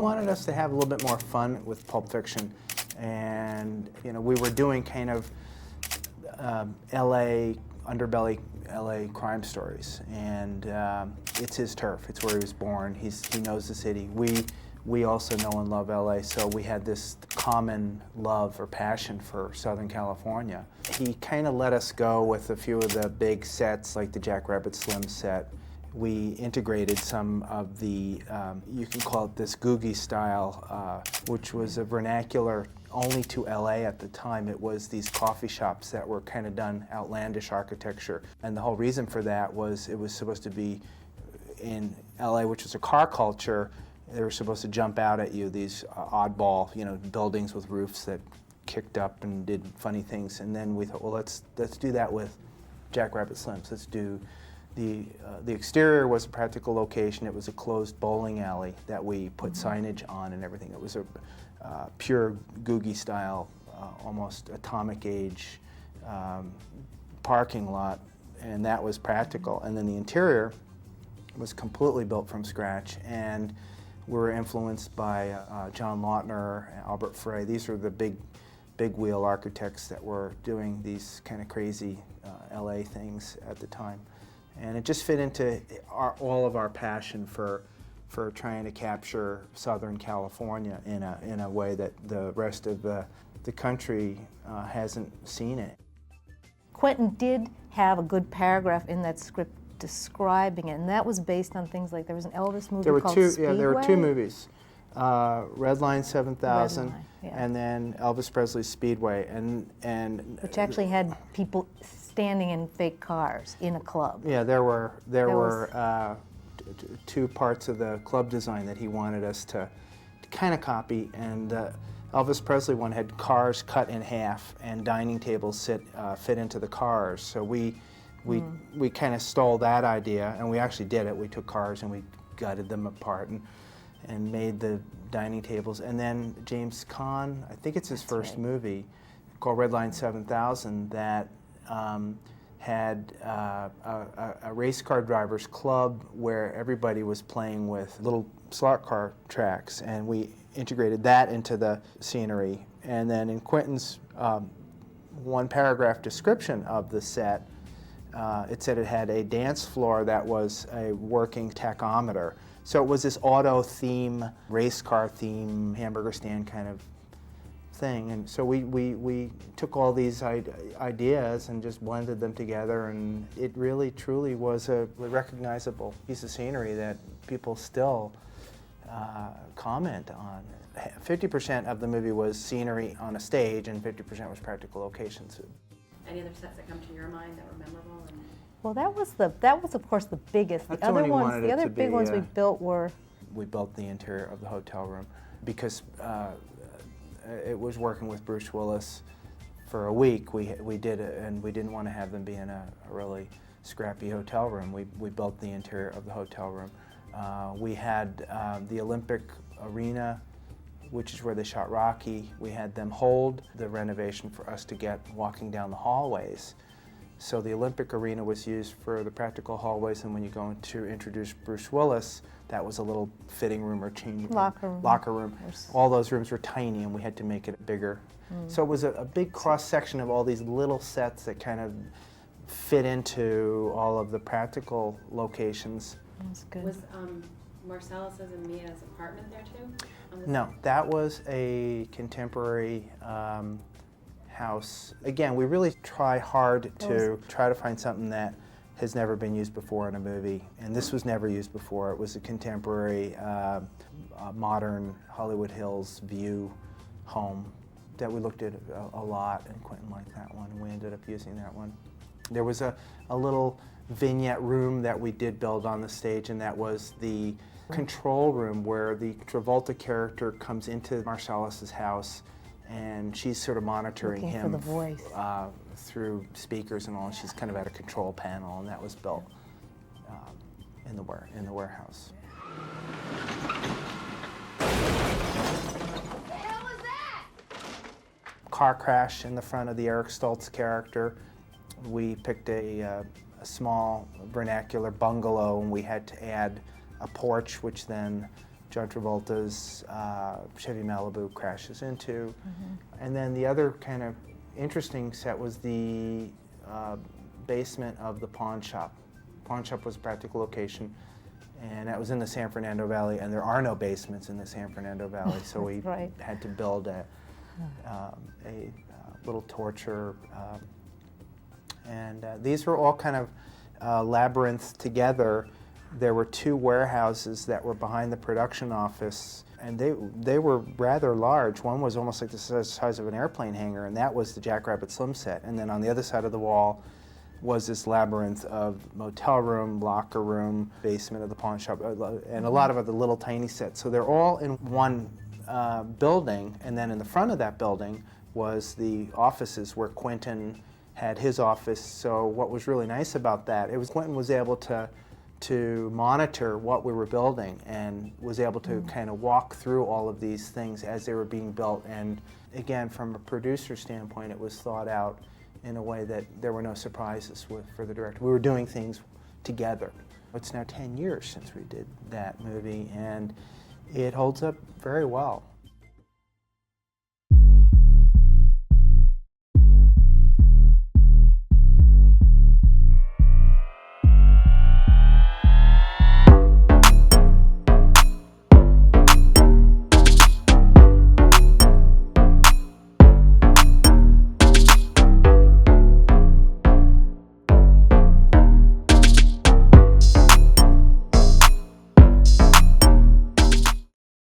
wanted us to have a little bit more fun with Pulp Fiction, and we were doing kind of L.A. underbelly, L.A. crime stories, and it's his turf. It's where he was born. He knows the city. We also know and love L.A., so we had this common love or passion for Southern California. He kind of let us go with a few of the big sets, like the Jack Rabbit Slim set. We integrated some of the, you can call it this Googie style, which was a vernacular only to LA at the time. It was these coffee shops that were kind of done outlandish architecture. And the whole reason for that was it was supposed to be in LA, which was a car culture. They were supposed to jump out at you, these oddball, buildings with roofs that kicked up and did funny things. And then we thought, well, let's do that with Jack Rabbit Slims. Let's do the exterior was a practical location. It was a closed bowling alley that we put signage on and everything. It was a pure Googie style, almost atomic age parking lot, and that was practical. And then the interior was completely built from scratch, and we were influenced by John Lautner, Albert Frey. These were the big wheel architects that were doing these kind of crazy LA things at the time. And it just fit into all of our passion for trying to capture Southern California in a way that the rest of the country hasn't seen it. Quentin did have a good paragraph in that script describing it, and that was based on things like there was an Elvis movie called Speedway. Yeah, there were two movies, Red Line 7000, Red Line, yeah. And then Elvis Presley's Speedway, and which actually had people standing in fake cars in a club. Yeah, there were two parts of the club design that he wanted us to kind of copy, and Elvis Presley one had cars cut in half and dining tables fit into the cars. So we kind of stole that idea, and we actually did it. We took cars and we gutted them apart and made the dining tables. And then James Caan, I think it's his first movie, called Red Line 7000, that had a race car drivers club where everybody was playing with little slot car tracks, and we integrated that into the scenery. And then in Quentin's one paragraph description of the set, it said it had a dance floor that was a working tachometer. So it was this auto theme, race car theme, hamburger stand kind of thing. And so we took all these ideas and just blended them together, and it really truly was a recognizable piece of scenery that people still comment on. 50% of the movie was scenery on a stage, and 50% was practical locations. Any other sets that come to your mind that were memorable? Well, that was of course the biggest. That's the other the ones, the other big ones we built were. We built the interior of the hotel room because it was working with Bruce Willis for a week. We did it, and we didn't want to have them be in a really scrappy hotel room. We built the interior of the hotel room. We had the Olympic Arena, which is where they shot Rocky. We had them hold the renovation for us to get walking down the hallways. So the Olympic Arena was used for the practical hallways, and when you go to introduce Bruce Willis, that was a little fitting room or changing room. Locker room. All those rooms were tiny, and we had to make it bigger. So it was a big cross-section of all these little sets that kind of fit into all of the practical locations. That's good. Was Marcellus's and Mia's apartment there too? No, that was a contemporary house. Again, we really try hard to try to find something that has never been used before in a movie, and this was never used before. It was a contemporary, modern Hollywood Hills view home that we looked at a lot, and Quentin liked that one, and we ended up using that one. There was a little vignette room that we did build on the stage, and that was the control room where the Travolta character comes into Marcellus's house, and she's sort of monitoring him for the voice. Through speakers and all. And she's kind of at a control panel, and that was built in the warehouse. What the hell was that? Car crash in the front of the Eric Stoltz character. We picked a small vernacular bungalow, and we had to add a porch, which then John Travolta's Chevy Malibu crashes into. And then the other kind of interesting set was the basement of the pawn shop. Pawn shop was a practical location, and that was in the San Fernando Valley, and there are no basements in the San Fernando Valley, so we right. had to build a little torture. And these were all kind of labyrinth together. There were two warehouses that were behind the production office, and they were rather large. One was almost like the size of an airplane hangar, and that was the Jackrabbit Slim set. And then on the other side of the wall was this labyrinth of motel room, locker room, basement of the pawn shop, and a lot of other little tiny sets. So they're all in one building, and then in the front of that building was the offices where Quentin had his office. So what was really nice about that, it was Quentin was able to monitor what we were building and was able to kind of walk through all of these things as they were being built. And again, from a producer standpoint, it was thought out in a way that there were no surprises for the director. We were doing things together. It's now 10 years since we did that movie, and it holds up very well.